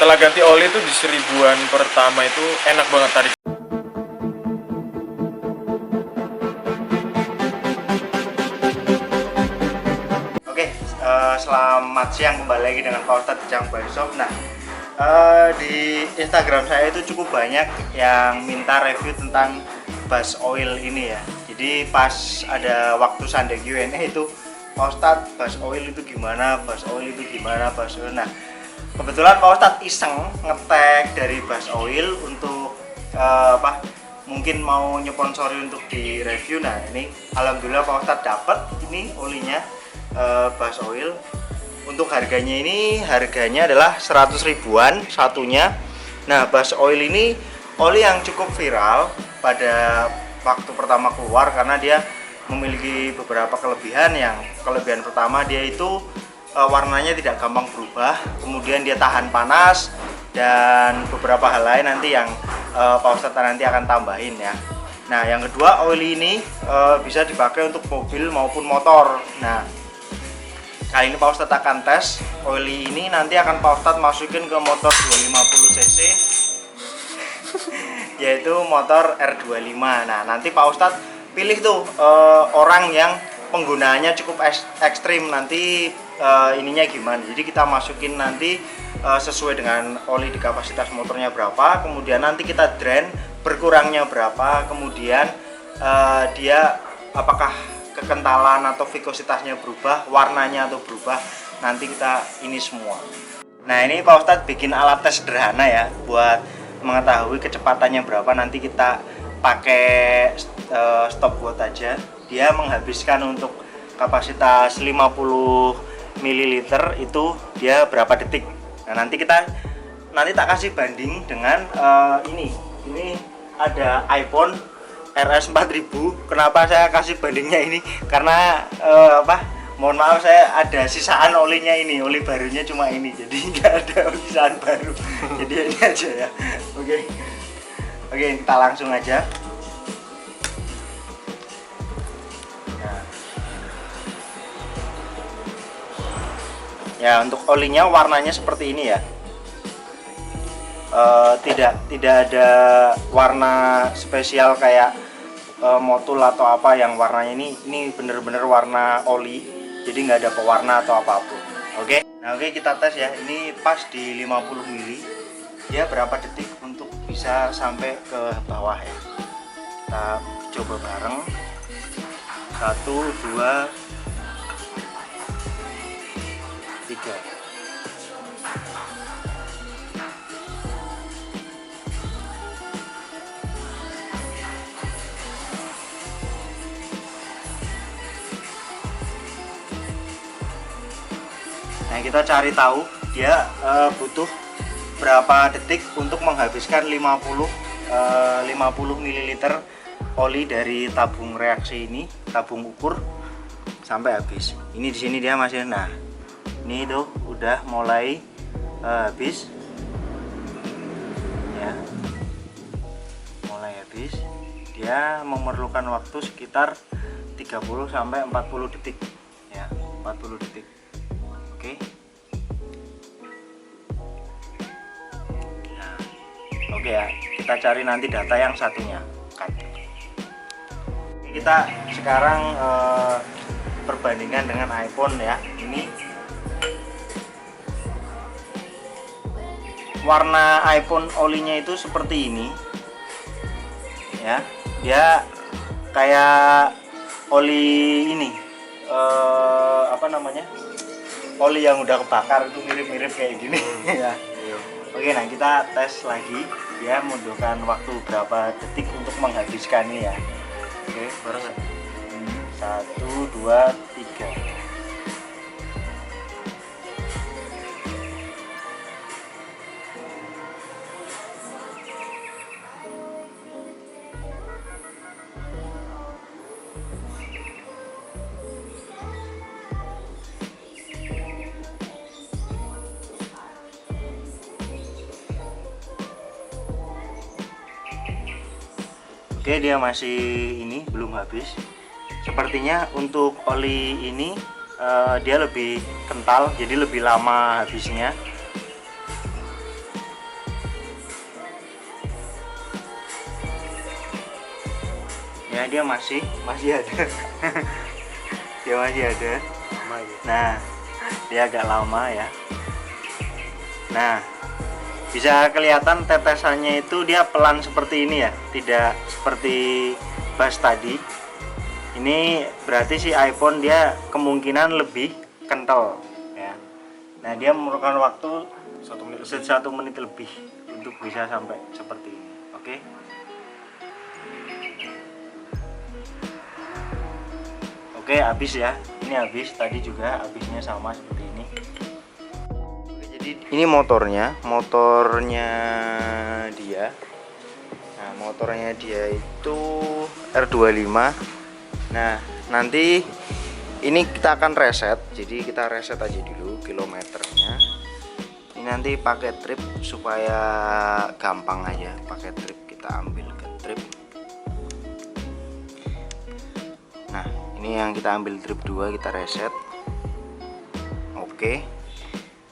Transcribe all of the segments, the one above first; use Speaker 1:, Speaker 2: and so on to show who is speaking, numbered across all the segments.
Speaker 1: setelah ganti oli itu di 1000-an pertama itu enak banget tarik.
Speaker 2: Oke, selamat siang, kembali lagi dengan Pak Ustadz Jang Body Shop. Nah, di Instagram saya itu cukup banyak yang minta review tentang bus oil ini ya. Jadi pas ada waktu Sunday Q&A itu, Pak Ustadz, bus oil itu gimana, bus oil itu gimana, bus oil. Nah, kebetulan Pak Ustadz iseng nge-tag dari bus oil untuk mungkin mau nyponsori untuk di review. Nah, ini alhamdulillah Pak Ustadz dapat ini olinya, bus oil. Untuk harganya adalah 100 ribuan satunya. Nah, bus oil ini oli yang cukup viral pada waktu pertama keluar karena dia memiliki beberapa kelebihan. Yang kelebihan pertama, dia itu warnanya tidak gampang berubah, kemudian dia tahan panas, dan beberapa hal lain nanti yang Pak Ustadz nanti akan tambahin ya. Nah, yang kedua, oli ini bisa dipakai untuk mobil maupun motor. Nah, kali ini Pak Ustadz akan tes oli ini, nanti akan Pak Ustadz masukin ke motor 250 cc yaitu motor R25. Nah, nanti Pak Ustadz pilih tuh orang yang penggunaannya cukup ekstrim, nanti ininya gimana. Jadi kita masukin nanti sesuai dengan oli di kapasitas motornya berapa, kemudian nanti kita drain berkurangnya berapa, kemudian dia apakah kekentalan atau vikositasnya berubah, warnanya atau berubah, nanti kita ini semua. Nah, ini Pak Ustadz bikin alat tes sederhana ya buat mengetahui kecepatannya berapa. Nanti kita pakai stopwatch aja. Dia menghabiskan untuk kapasitas 50 ml itu dia berapa detik. Nah, nanti tak kasih banding dengan ini ada iPhone RS 4000. Kenapa saya kasih bandingnya ini? Karena mohon maaf, saya ada sisaan olinya ini, oli barunya cuma ini, jadi nggak ada sisaan baru. Jadi ini aja ya. Oke, kita langsung aja. Ya, untuk olinya warnanya seperti ini ya. Tidak ada warna spesial kayak motul atau apa yang warnanya ini bener-bener warna oli, jadi nggak ada pewarna atau apapun. Oke, kita tes ya. Ini pas di 50 mili, dia berapa detik untuk bisa sampai ke bawah ya. Kita coba bareng. 1, 2, 3. Nah, kita cari tahu dia butuh berapa detik untuk menghabiskan 50 ml oli dari tabung reaksi ini, tabung ukur, sampai habis. Ini di sini dia masih, nah ini tuh udah mulai habis ya, mulai habis. Dia memerlukan waktu sekitar 30 sampai 40 detik ya, 40 detik. Oke ya, kita cari nanti data yang satunya. Kita sekarang perbandingan dengan iPhone ya. Ini warna iPhone olinya itu seperti ini ya. Dia kayak oli ini oli yang udah kebakar itu, mirip-mirip kayak gini ya. Oke, nah kita tes lagi, dia membutuhkan waktu berapa detik untuk menghabiskannya ya. Oke, bareng. 1, 2, 3. Oke, dia masih ini, belum habis. Sepertinya untuk oli ini dia lebih kental, jadi lebih lama habisnya. Ya dia masih ada. Dia masih ada. Nah, dia agak lama ya. Nah, bisa kelihatan tetesannya itu dia pelan seperti ini ya, tidak seperti bas tadi. Ini berarti si iPhone dia kemungkinan lebih kental ya. Nah, dia memerlukan waktu 1 menit lebih untuk bisa sampai seperti ini. Oke. Oke, habis ya. Ini habis, tadi juga habisnya sama seperti ini. Oke, jadi ini motornya dia. Nah, motornya dia itu R25. Nah, nanti ini kita akan reset. Jadi kita reset aja dulu kilometernya. Ini nanti pakai trip supaya gampang aja. Pakai trip, kita ambil ke trip. Nah, ini yang kita ambil trip 2, kita reset. Oke.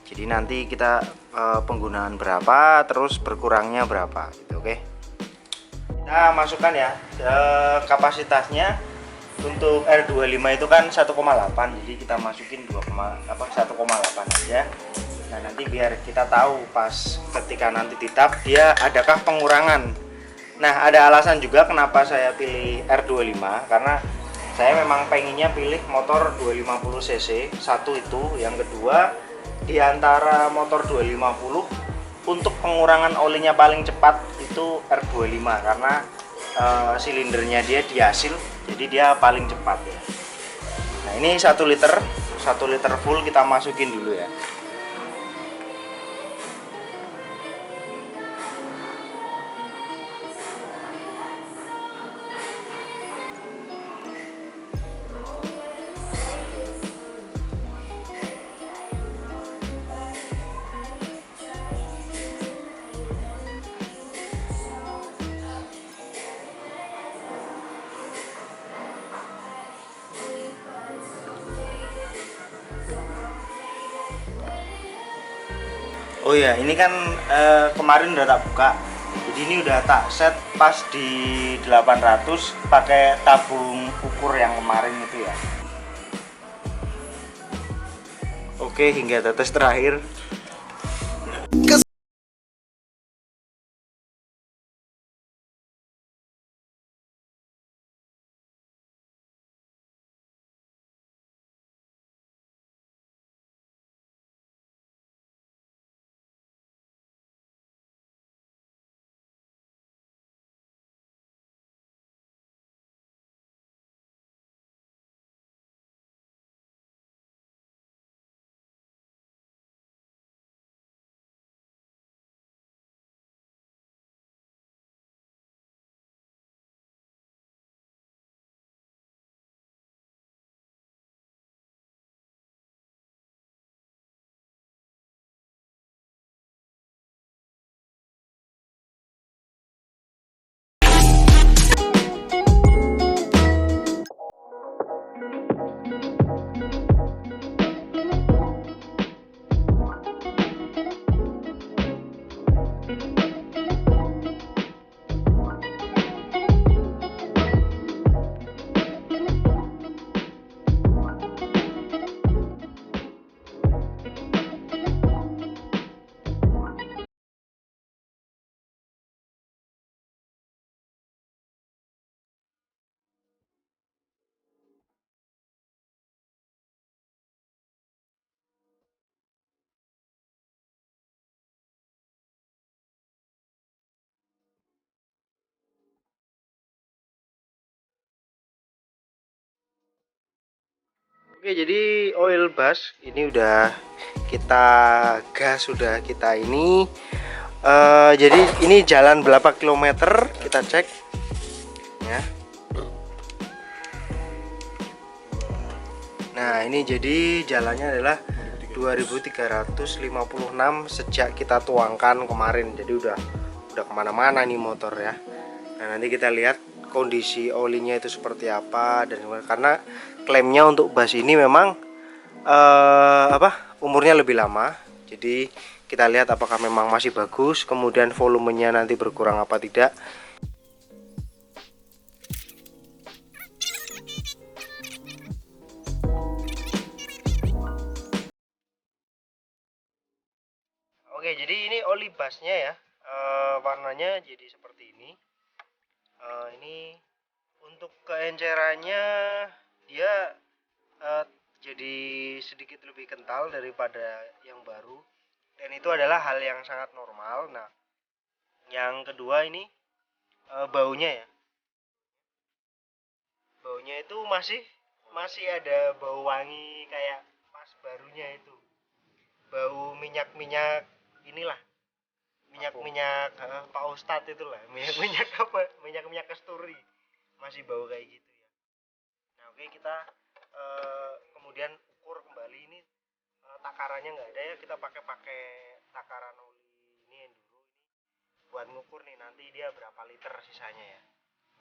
Speaker 2: Jadi nanti kita penggunaan berapa, terus berkurangnya berapa gitu, oke. Kita masukkan ya kapasitasnya. Untuk R25 itu kan 1,8, jadi kita masukin 1,8 aja. Nah, nanti biar kita tahu pas ketika nanti ditap dia adakah pengurangan. Nah, ada alasan juga kenapa saya pilih R25, karena saya memang pengennya pilih motor 250 cc. Satu itu, yang kedua di antara motor 250 untuk pengurangan olinya paling cepat itu R25 karena silindernya dia diasil, jadi dia paling cepat ya. Nah, ini 1 liter full kita masukin dulu ya. Oh ya, ini kan kemarin udah tak buka. Jadi ini udah tak set pas di 800 pakai tabung ukur yang kemarin itu ya. Oke, hingga tetes terakhir. Oke, jadi oil bus ini udah kita gas, sudah kita ini jadi ini jalan berapa kilometer kita cek ya. Nah, ini jadi jalannya adalah 2356 sejak kita tuangkan kemarin. Jadi udah kemana-mana nih motor ya. Nah, nanti kita lihat kondisi olinya itu seperti apa, dan karena klaimnya untuk bus ini memang umurnya lebih lama, jadi kita lihat apakah memang masih bagus, kemudian volumenya nanti berkurang apa tidak.
Speaker 3: jadi ini oli basnya ya, warnanya jadi seperti ini. Ini untuk keencerannya dia jadi sedikit lebih kental daripada yang baru, dan itu adalah hal yang sangat normal. Nah, yang kedua ini baunya ya, baunya itu masih ada bau wangi kayak pas barunya itu, bau minyak inilah, minyak Pak Ustadz itulah, minyak kasturi, masih bau kayak gitu ya. Nah oke, kita kemudian ukur kembali ini, takarannya nggak ada ya, kita pakai takaran oli ini enduro ini buat ngukur nih nanti dia berapa liter sisanya ya.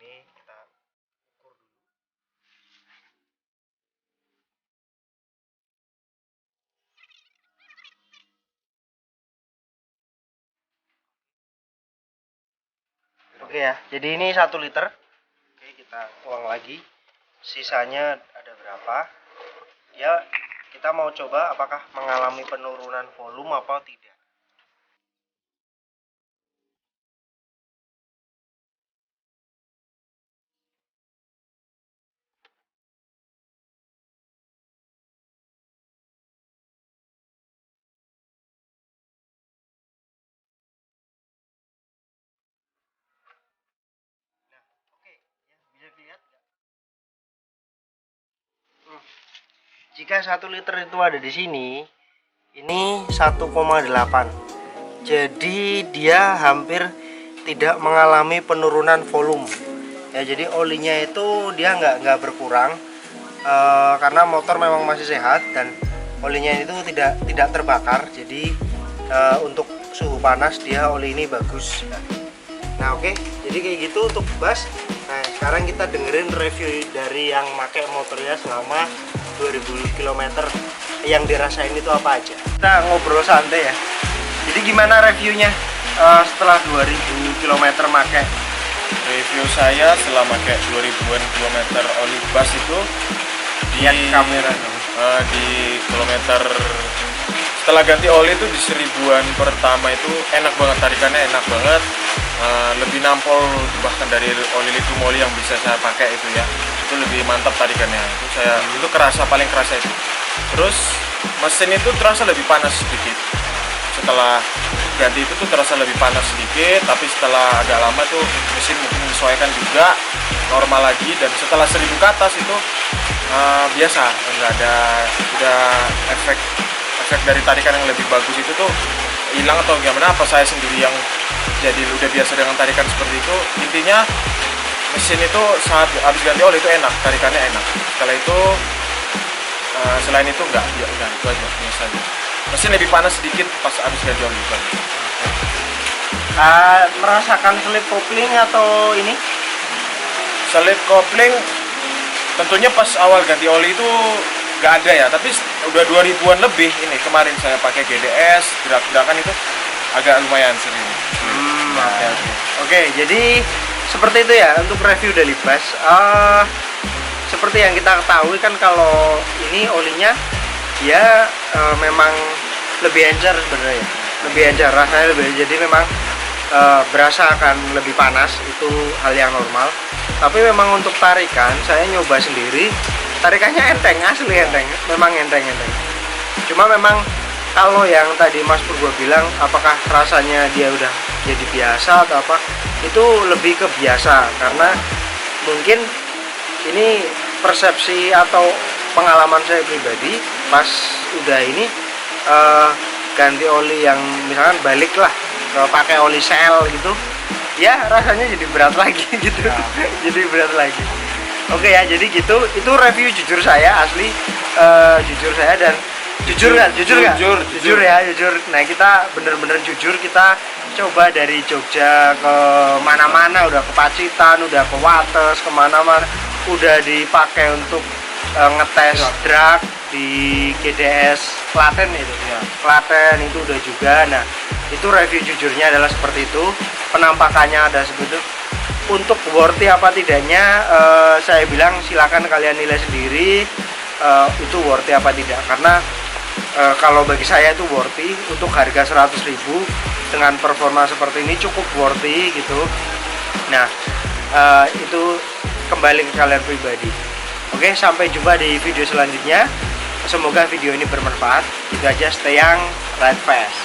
Speaker 3: Ini kita ukur dulu. Oke ya, jadi ini 1 liter. Oke, kita tuang lagi. Sisanya ada berapa? Ya, kita mau coba apakah mengalami penurunan volume apa tidak. Nah, oke, ya bisa dilihat nggak? Jika 1 liter itu ada di sini, ini 1,8. Jadi dia hampir tidak mengalami penurunan volume. Ya, jadi olinya itu dia nggak berkurang, karena motor memang masih sehat dan olinya itu tidak terbakar. Jadi untuk suhu panas dia oli ini bagus. Nah oke, jadi kayak gitu untuk bas. Nah sekarang kita dengerin review dari yang pakai motornya selama 2000 km, yang dirasain itu apa aja. Kita ngobrol santai ya. Jadi gimana reviewnya setelah 2000 km pakai?
Speaker 1: Review saya setelah pakai 2000-an kilometer oli bas itu di
Speaker 3: kamera
Speaker 1: di kilometer setelah ganti oli itu di 1000-an pertama itu enak banget, tarikannya enak banget, lebih nampol bahkan dari oli lithium oli yang bisa saya pakai itu ya. Itu lebih mantap tarikannya, itu paling kerasa itu. Terus mesin itu terasa lebih panas sedikit. Setelah ganti itu tuh terasa lebih panas sedikit, tapi setelah agak lama tuh mesin mungkin menyesuaikan juga normal lagi, dan setelah 1000 ke atas itu biasa, nggak ada, udah efek dari tarikan yang lebih bagus itu tuh hilang atau gimana, apa saya sendiri yang jadi udah biasa dengan tarikan seperti itu. Intinya mesin itu saat habis ganti oli itu enak, tarikannya enak. Setelah itu selain itu enggak, ya udah itu aja biasa aja. Mesin lebih panas sedikit pas habis ganti oli.
Speaker 3: Merasakan slip coupling atau ini?
Speaker 1: Slip coupling tentunya pas awal ganti oli itu nggak ada ya, tapi udah 2000-an lebih ini kemarin saya pakai GDS, gerak-gerakan itu agak lumayan sering.
Speaker 3: Oke, jadi seperti itu ya untuk review dari bas. Seperti yang kita ketahui kan, kalau ini olinya dia memang lebih encer sebenarnya, lebih encer, rasanya lebih, jadi memang berasa akan lebih panas, itu hal yang normal. Tapi memang untuk tarikan saya nyoba sendiri, tarikannya enteng, asli enteng, memang enteng. Cuma memang kalau yang tadi Mas Purwo bilang apakah rasanya dia udah jadi biasa atau apa, itu lebih ke biasa, karena mungkin ini persepsi atau pengalaman saya pribadi pas udah ini ganti oli yang misalkan balik lah pakai oli Shell gitu ya, rasanya jadi berat lagi gitu. Jadi berat lagi. Oke ya, jadi gitu, itu review jujur saya, asli jujur saya, dan jujur nggak? Jujur ya. Nah kita bener-bener jujur, kita coba dari Jogja ke mana-mana, udah ke Pacitan, udah ke Wates, kemana-mana, udah dipakai untuk ngetes drag di GDS Klaten itu ya. Klaten itu udah juga. Nah itu review jujurnya adalah seperti itu, penampakannya ada seperti itu. Untuk worthy apa tidaknya, saya bilang silakan kalian nilai sendiri itu worthy apa tidak, karena kalau bagi saya itu worthy untuk harga 100.000 dengan performa seperti ini, cukup worthy gitu. Nah, itu kembali ke kalian pribadi. Oke, sampai jumpa di video selanjutnya. Semoga video ini bermanfaat. Itu aja, stay young, ride fast.